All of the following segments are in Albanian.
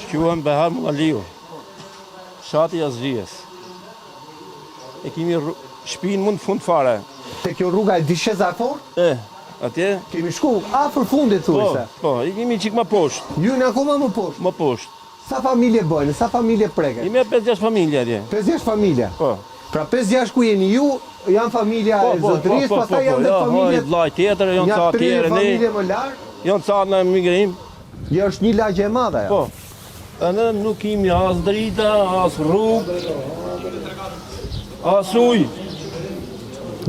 Quhem Behar Mullaliu, shati Azgjies. E kemi shtëpinë mund fund fare. Te kjo rruga e Dishezafor? Atje? Kemi shku afër fundit thuajse. Po, i kemi çik më poshtë. Ju jeni akoma më poshtë? Më poshtë. Sa familje bëjnë? Sa familje preket? Jemi 5-6 familje atje. 5-6 familje? Po. Pra 5-6 ku jeni ju, janë familja e zotërisë, pastaj janë dhe familjet... Vllai tjetër, janë ca tjerë ne. Familje më larg? Janë ca në migrim. Jo, është një lagje e madhe ajo. Po. Ne nuk kemi as drita, as rrugë, as ujë.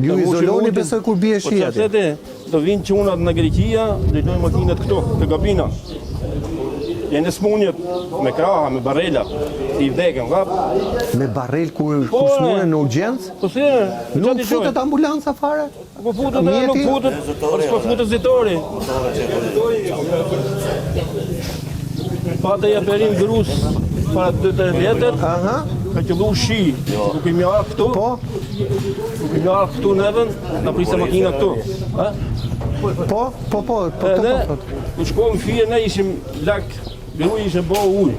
Ju izoloni besoj kur bie shi atje. Do vinë çunat në Greqia, drejtojnë makinat këtu, te Gabina. Janë smunjet me kraha, me barela, i vdekën, kap. Me barel kur smuren në urgjencë? Po si? Nuk futet ambulanca fare? Po futet, nuk futet. Po futet zitori. Pata ja berim grus para 2-3 vjetet. Ka qëllu shi. Nuk i mjarë këtu. Po? Nuk i mjarë këtu nevën, na prisë makina këtu. Po. Ku shkojmë fije, ne ishim lak, gruaj ishte bo ujë.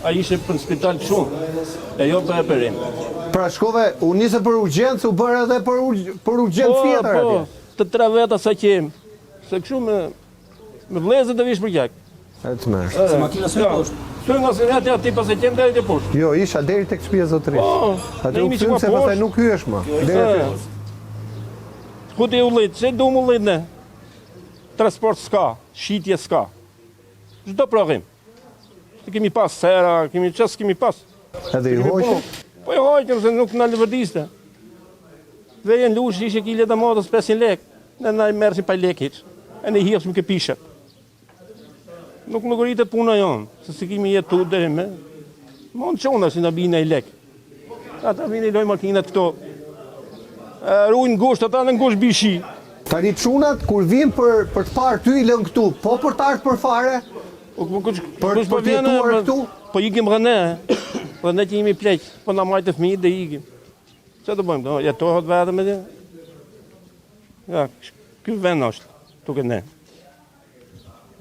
A ishe për në spital shumë, e jo për e perim. Pra shkove, u nisë për urgjencë, u bërë edhe për urgjencë tjetër atje? Po, të 3 veta sa qemë. Se këshu me vlezët dhe vish për gjak. E të mërë. Se makina së poshtë. Së nga se rrati ati pas e qemë deri të poshtë. Jo, isha deri tek shtëpia zotërisë. Po, atë u këtym se pastaj nuk hyesh më. Ku ti u lejtë, që du mu lejtë ne? Transport s'ka, shitje s'ka. Çdo provim. Kemi pas sera, kemi pas. Edhe i hoqë? Po i hoqëm se nuk në lëvërdiste. Vejen lush ishe kile të modës 500 lek. Ne na i mersim pa lek hiq. E ne hirëshim ke pishet. Nuk rritet puna jonë, se si kemi jetu dhe me. Mon qona si në bine i lek. Ata vini loj makinat këto. Rujnë ngusht, ata në ngusht bishi. Tani çunat kur vin për të parë ty i lën këtu, po për të ardhur për fare? Për të jetuar këtu? Po ikim rëne, rëne që jemi pleq, po na majtë fëmijë dhe ikim. Që të bëjmë, jetohet vetëm me dhe? Ja, ky vend është, tuke ne.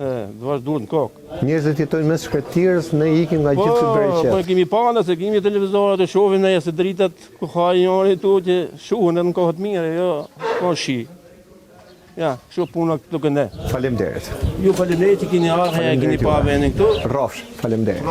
Dë vazhduhet në kokë. Njerëzit jetojnë mes shkretirës, ne ikim nga gjithë të bërë qëtë. Po, kemi pane, se kemi televizorat e shohin ne, se dritat ku hajë njëri tu që shuhen edhe në kohët mire, jo, ko shi. Ja, kështu puna këtu këne. Faleminderit. Ju faleminderit që keni ardhur, keni pa vendin këtu. Rrofsh, faleminderit.